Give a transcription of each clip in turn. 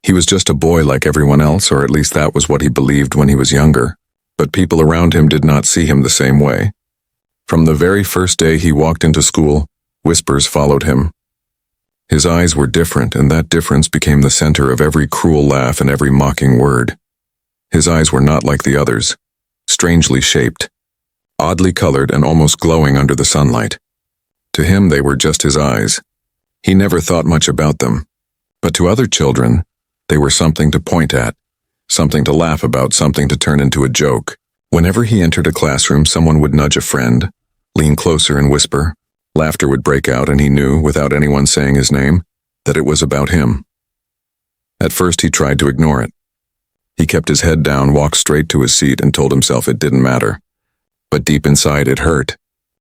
He was just a boy like everyone else, or at least that was what he believed when he was younger. But people around him did not see him the same way. From the very first day he walked into school, whispers followed him. His eyes were different, and that difference became the center of every cruel laugh and every mocking word. His eyes were not like the others, strangely shaped, oddly colored and almost glowing under the sunlight. To him they were just his eyes. He never thought much about them. But to other children, they were something to point at, something to laugh about, something to turn into a joke. Whenever he entered a classroom, someone would nudge a friend, lean closer and whisper. Laughter would break out, and he knew, without anyone saying his name, that it was about him. At first he tried to ignore it. He kept his head down, walked straight to his seat, and told himself it didn't matter. But deep inside it hurt.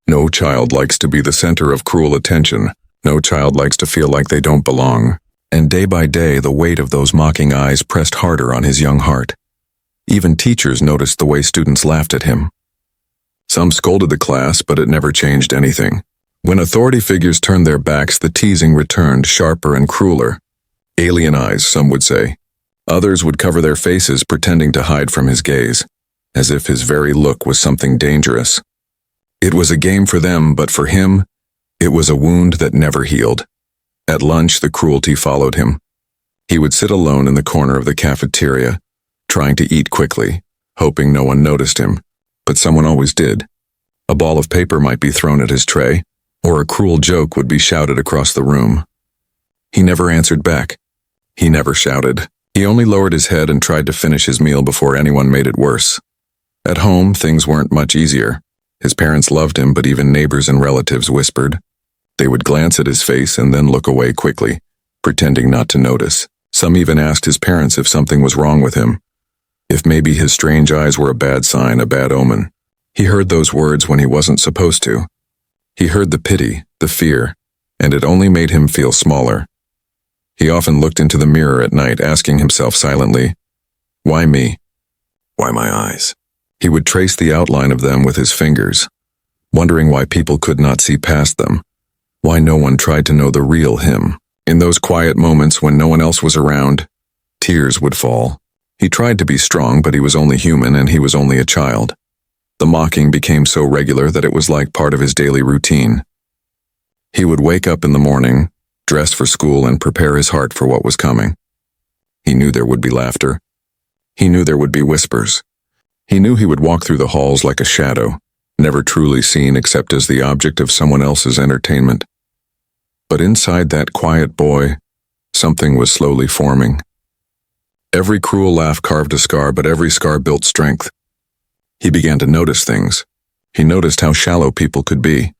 No child likes to be the center of cruel attention. No child likes to feel like they don't belong. And day by day, the weight of those mocking eyes pressed harder on his young heart. Even teachers noticed the way students laughed at him. Some scolded the class, but it never changed anything. When authority figures turned their backs, the teasing returned, sharper and crueler. Alien eyes, some would say. Others would cover their faces, pretending to hide from his gaze, as if his very look was something dangerous. It was a game for them, but for him, it was a wound that never healed. At lunch, the cruelty followed him. He would sit alone in the corner of the cafeteria, trying to eat quickly, hoping no one noticed him. But someone always did. A ball of paper might be thrown at his tray, or a cruel joke would be shouted across the room. He never answered back. He never shouted. He only lowered his head and tried to finish his meal before anyone made it worse. At home, things weren't much easier. His parents loved him, but even neighbors and relatives whispered. They would glance at his face and then look away quickly, pretending not to notice. Some even asked his parents if something was wrong with him, if maybe his strange eyes were a bad sign, a bad omen. He heard those words when he wasn't supposed to. He heard the pity, the fear, and it only made him feel smaller. He often looked into the mirror at night, asking himself silently, "Why me? Why my eyes?" He would trace the outline of them with his fingers, wondering why people could not see past them, why no one tried to know the real him. In those quiet moments when no one else was around, tears would fall. He tried to be strong, but he was only human, and he was only a child. The mocking became so regular that it was like part of his daily routine. He would wake up in the morning, dress for school, and prepare his heart for what was coming. He knew there would be laughter. He knew there would be whispers. He knew he would walk through the halls like a shadow, never truly seen except as the object of someone else's entertainment. But inside that quiet boy, something was slowly forming. Every cruel laugh carved a scar, but every scar built strength. He began to notice things. He noticed how shallow people could be,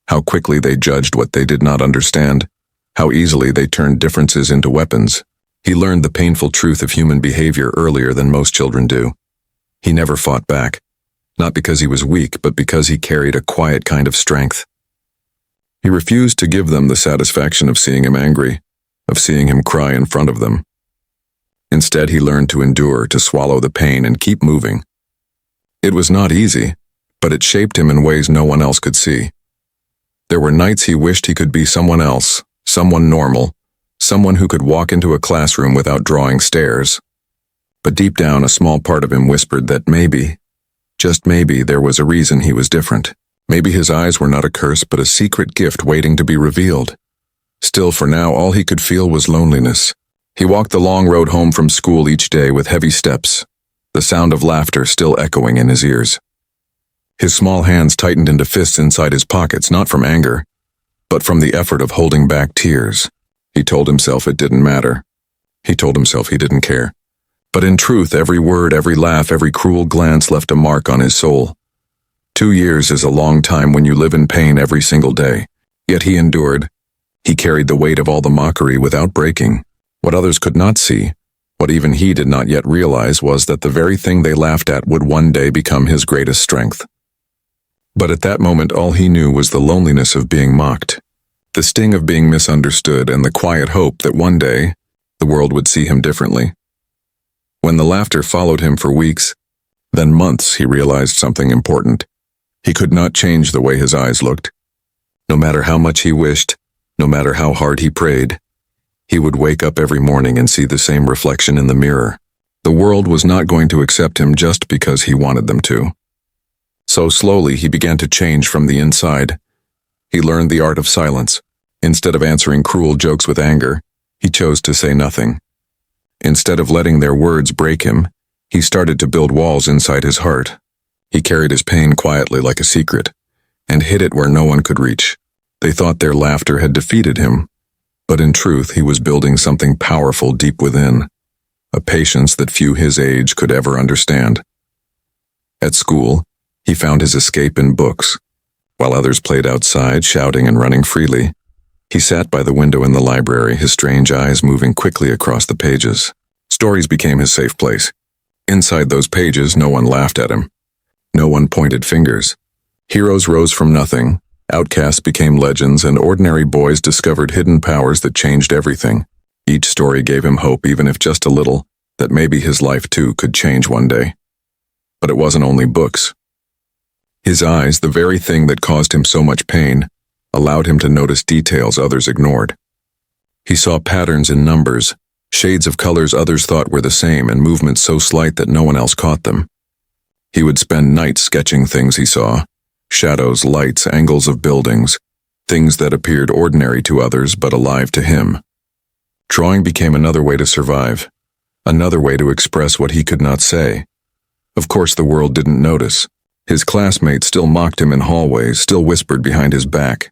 how quickly they judged what they did not understand, how easily they turned differences into weapons. He learned the painful truth of human behavior earlier than most children do. He never fought back, not because he was weak, but because he carried a quiet kind of strength. He refused to give them the satisfaction of seeing him angry, of seeing him cry in front of them. Instead, he learned to endure, to swallow the pain and keep moving. It was not easy, but it shaped him in ways no one else could see. There were nights he wished he could be someone else, someone normal, someone who could walk into a classroom without drawing stares. But deep down, a small part of him whispered that maybe, just maybe, there was a reason he was different. Maybe his eyes were not a curse, but a secret gift waiting to be revealed. Still, for now, all he could feel was loneliness. He walked the long road home from school each day with heavy steps, the sound of laughter still echoing in his ears. His small hands tightened into fists inside his pockets, not from anger, but from the effort of holding back tears. He told himself it didn't matter. He told himself he didn't care. But in truth, every word, every laugh, every cruel glance left a mark on his soul. 2 years is a long time when you live in pain every single day. Yet he endured. He carried the weight of all the mockery without breaking. What others could not see, what even he did not yet realize, was that the very thing they laughed at would one day become his greatest strength. But at that moment, all he knew was the loneliness of being mocked, the sting of being misunderstood, and the quiet hope that one day the world would see him differently. When the laughter followed him for weeks, then months, he realized something important. He could not change the way his eyes looked. No matter how much he wished, no matter how hard he prayed, He would wake up every morning and see the same reflection in the mirror. The world was not going to accept him just because he wanted them to. So slowly he began to change from the inside. He learned the art of silence. Instead of answering cruel jokes with anger, he chose to say nothing. Instead of letting their words break him, he started to build walls inside his heart. He carried his pain quietly like a secret, and hid it where no one could reach. They thought their laughter had defeated him, but in truth he was building something powerful deep within, a patience that few his age could ever understand. At school, he found his escape in books. While others played outside, shouting and running freely, he sat by the window in the library, his strange eyes moving quickly across the pages. Stories became his safe place. Inside those pages, no one laughed at him. No one pointed fingers. Heroes rose from nothing, outcasts became legends, and ordinary boys discovered hidden powers that changed everything. Each story gave him hope, even if just a little, that maybe his life too could change one day. But it wasn't only books. His eyes, the very thing that caused him so much pain, allowed him to notice details others ignored. He saw patterns in numbers, shades of colors others thought were the same, and movements so slight that no one else caught them. He would spend nights sketching things he saw, shadows, lights, angles of buildings, things that appeared ordinary to others but alive to him. Drawing became another way to survive, another way to express what he could not say. Of course, the world didn't notice. His classmates still mocked him in hallways, still whispered behind his back.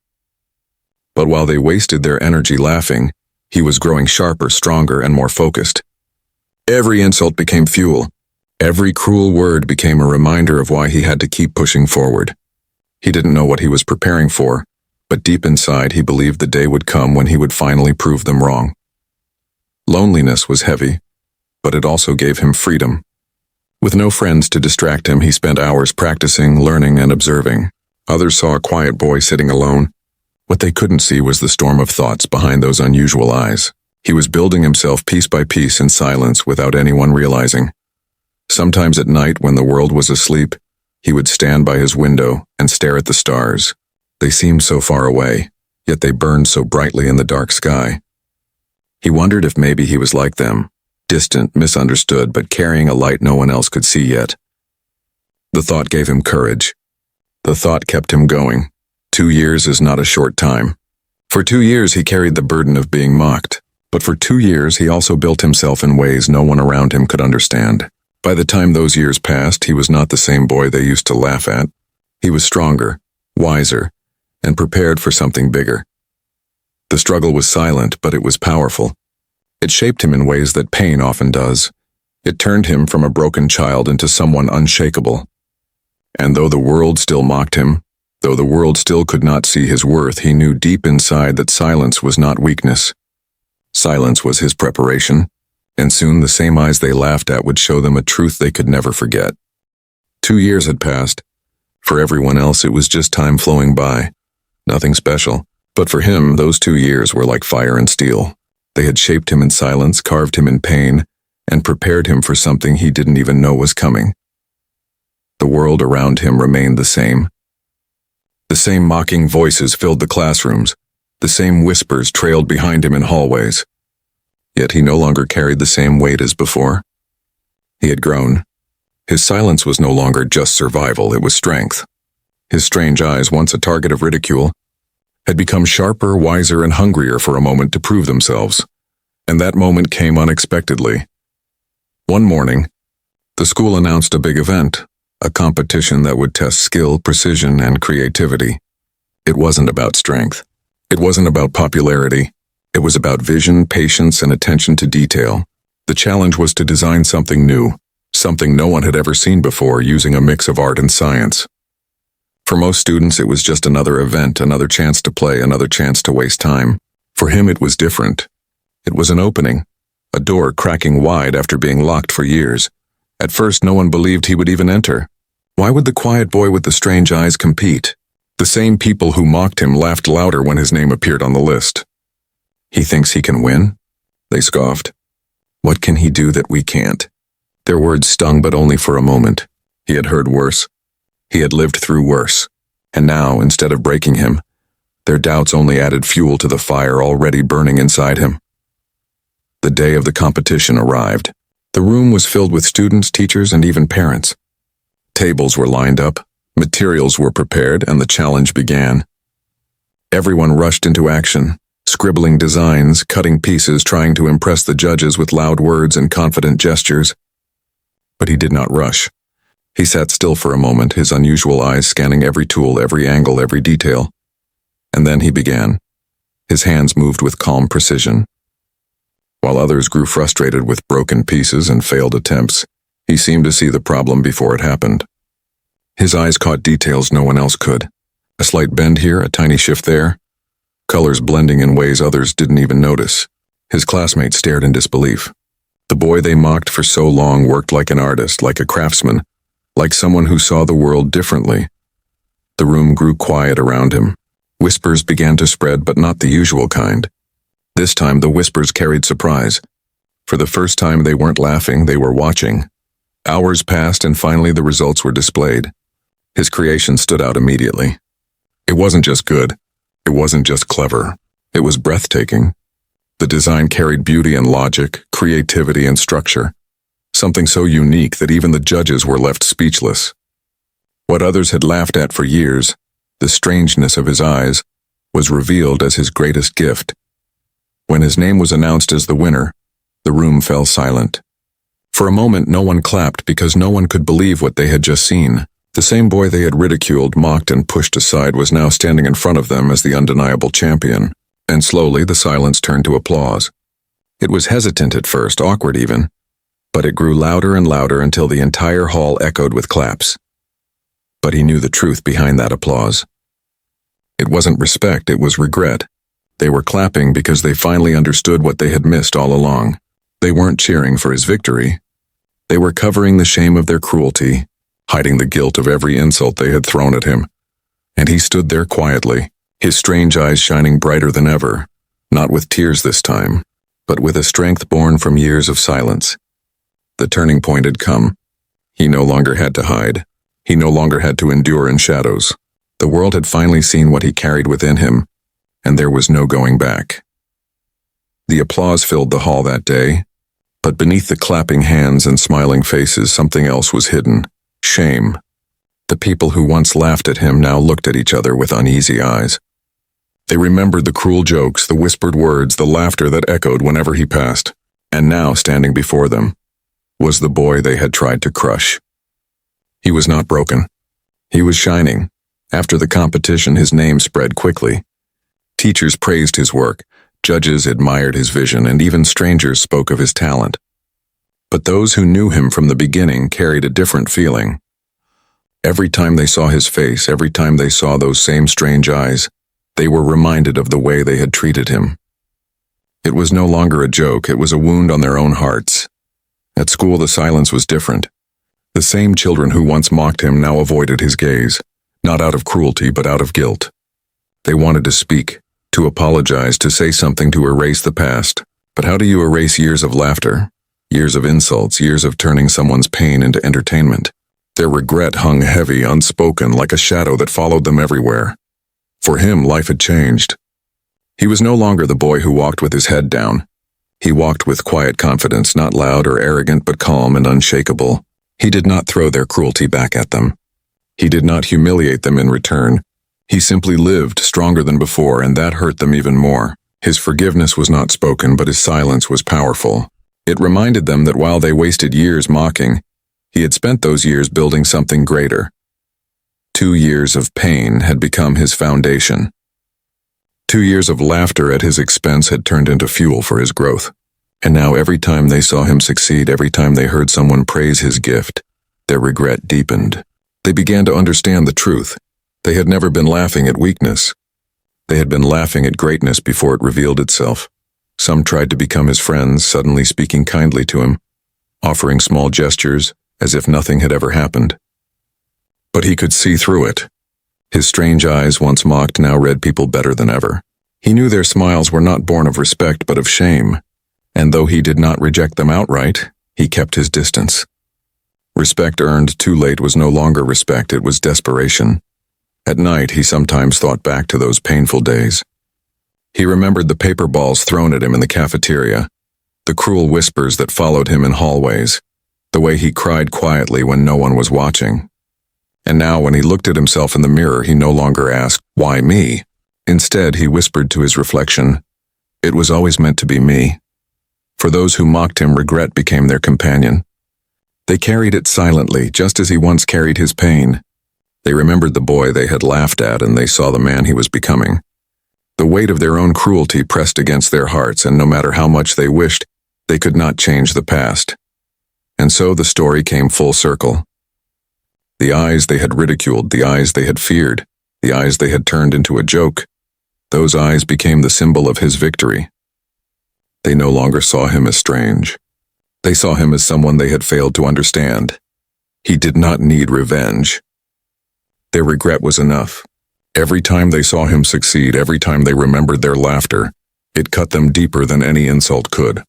But while they wasted their energy laughing, he was growing sharper, stronger, and more focused. Every insult became fuel. Every cruel word became a reminder of why he had to keep pushing forward. He didn't know what he was preparing for, but deep inside he believed the day would come when he would finally prove them wrong. Loneliness was heavy, but it also gave him freedom. With no friends to distract him, he spent hours practicing, learning, and observing. Others saw a quiet boy sitting alone. What they couldn't see was the storm of thoughts behind those unusual eyes. He was building himself piece by piece in silence without anyone realizing. Sometimes at night, when the world was asleep, he would stand by his window and stare at the stars. They seemed so far away, yet they burned so brightly in the dark sky. He wondered if maybe he was like them, distant, misunderstood, but carrying a light no one else could see yet. The thought gave him courage. The thought kept him going. 2 years is not a short time. For 2 years he carried the burden of being mocked, but for 2 years he also built himself in ways no one around him could understand. By the time those years passed, he was not the same boy they used to laugh at. He was stronger, wiser, and prepared for something bigger. The struggle was silent, but it was powerful. It shaped him in ways that pain often does. It turned him from a broken child into someone unshakable. And though the world still mocked him, though the world still could not see his worth, he knew deep inside that silence was not weakness. Silence was his preparation, and soon the same eyes they laughed at would show them a truth they could never forget. 2 years had passed. For everyone else, it was just time flowing by. Nothing special. But for him, those 2 years were like fire and steel. They had shaped him in silence, carved him in pain, and prepared him for something he didn't even know was coming. The world around him remained the same. The same mocking voices filled the classrooms. The same whispers trailed behind him in hallways. Yet he no longer carried the same weight as before. He had grown. His silence was no longer just survival, it was strength. His strange eyes, once a target of ridicule, had become sharper, wiser, and hungrier for a moment to prove themselves. And that moment came unexpectedly. One morning, the school announced a big event, a competition that would test skill, precision, and creativity. It wasn't about strength. It wasn't about popularity. It was about vision, patience, and attention to detail. The challenge was to design something new, something no one had ever seen before, using a mix of art and science. For most students, it was just another event, another chance to play, another chance to waste time. For him, it was different. It was an opening, a door cracking wide after being locked for years. At first, no one believed he would even enter. Why would the quiet boy with the strange eyes compete? The same people who mocked him laughed louder when his name appeared on the list. He thinks he can win? They scoffed. What can he do that we can't? Their words stung, but only for a moment. He had heard worse. He had lived through worse. And now, instead of breaking him, their doubts only added fuel to the fire already burning inside him. The day of the competition arrived. The room was filled with students, teachers, and even parents. Tables were lined up, materials were prepared, and the challenge began. Everyone rushed into action, scribbling designs, cutting pieces, trying to impress the judges with loud words and confident gestures. But he did not rush. He sat still for a moment, his unusual eyes scanning every tool, every angle, every detail. And then he began. His hands moved with calm precision. While others grew frustrated with broken pieces and failed attempts, he seemed to see the problem before it happened. His eyes caught details no one else could. A slight bend here, a tiny shift there. Colors blending in ways others didn't even notice. His classmates stared in disbelief. The boy they mocked for so long worked like an artist, like a craftsman, like someone who saw the world differently. The room grew quiet around him. Whispers began to spread, but not the usual kind. This time the whispers carried surprise. For the first time they weren't laughing, they were watching. Hours passed and finally the results were displayed. His creation stood out immediately. It wasn't just good. It wasn't just clever. It was breathtaking. The design carried beauty and logic, creativity and structure. Something so unique that even the judges were left speechless. What others had laughed at for years, the strangeness of his eyes, was revealed as his greatest gift. When his name was announced as the winner, the room fell silent. For a moment no one clapped because no one could believe what they had just seen. The same boy they had ridiculed, mocked, and pushed aside was now standing in front of them as the undeniable champion, and slowly the silence turned to applause. It was hesitant at first, awkward even, but it grew louder and louder until the entire hall echoed with claps. But he knew the truth behind that applause. It wasn't respect, it was regret. They were clapping because they finally understood what they had missed all along. They weren't cheering for his victory. They were covering the shame of their cruelty, hiding the guilt of every insult they had thrown at him. And he stood there quietly, his strange eyes shining brighter than ever, not with tears this time, but with a strength born from years of silence. The turning point had come. He no longer had to hide. He no longer had to endure in shadows. The world had finally seen what he carried within him, and there was no going back. The applause filled the hall that day, but beneath the clapping hands and smiling faces something else was hidden. Shame. The people who once laughed at him now looked at each other with uneasy eyes. They remembered the cruel jokes, the whispered words, the laughter that echoed whenever he passed, and now standing before them was the boy they had tried to crush. He was not broken. He was shining. After the competition, his name spread quickly. Teachers praised his work, judges admired his vision, and even strangers spoke of his talent. But those who knew him from the beginning carried a different feeling. Every time they saw his face, every time they saw those same strange eyes, they were reminded of the way they had treated him. It was no longer a joke, it was a wound on their own hearts. At school, the silence was different. The same children who once mocked him now avoided his gaze, not out of cruelty but out of guilt. They wanted to speak, to apologize, to say something to erase the past. But how do you erase years of laughter? Years of insults, years of turning someone's pain into entertainment? Their regret hung heavy, unspoken, like a shadow that followed them everywhere. For him, life had changed. He was no longer the boy who walked with his head down. He walked with quiet confidence, not loud or arrogant, but calm and unshakable. He did not throw their cruelty back at them. He did not humiliate them in return. He simply lived, stronger than before, and that hurt them even more. His forgiveness was not spoken, but his silence was powerful. It reminded them that while they wasted years mocking, he had spent those years building something greater. 2 years of pain had become his foundation. 2 years of laughter at his expense had turned into fuel for his growth. And now every time they saw him succeed, every time they heard someone praise his gift, their regret deepened. They began to understand the truth. They had never been laughing at weakness. They had been laughing at greatness before it revealed itself. Some tried to become his friends, suddenly speaking kindly to him, offering small gestures as if nothing had ever happened. But he could see through it. His strange eyes, once mocked, now read people better than ever. He knew their smiles were not born of respect but of shame, and though he did not reject them outright, he kept his distance. Respect earned too late was no longer respect, it was desperation. At night, he sometimes thought back to those painful days. He remembered the paper balls thrown at him in the cafeteria, the cruel whispers that followed him in hallways, the way he cried quietly when no one was watching. And now when he looked at himself in the mirror, he no longer asked, "Why me?" Instead, he whispered to his reflection, "It was always meant to be me." For those who mocked him, regret became their companion. They carried it silently, just as he once carried his pain. They remembered the boy they had laughed at, and they saw the man he was becoming. The weight of their own cruelty pressed against their hearts, and no matter how much they wished, they could not change the past. And so the story came full circle. The eyes they had ridiculed, the eyes they had feared, the eyes they had turned into a joke, those eyes became the symbol of his victory. They no longer saw him as strange. They saw him as someone they had failed to understand. He did not need revenge. Their regret was enough. Every time they saw him succeed, every time they remembered their laughter, it cut them deeper than any insult could.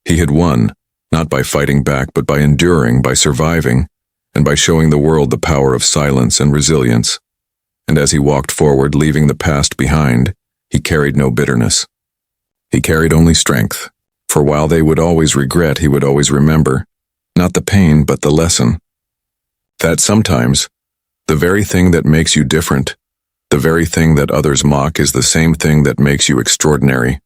He had won, not by fighting back, but by enduring, by surviving, and by showing the world the power of silence and resilience. And as he walked forward, leaving the past behind, he carried no bitterness. He carried only strength, for while they would always regret, he would always remember, not the pain, but the lesson. That sometimes, the very thing that makes you different, the very thing that others mock, is the same thing that makes you extraordinary.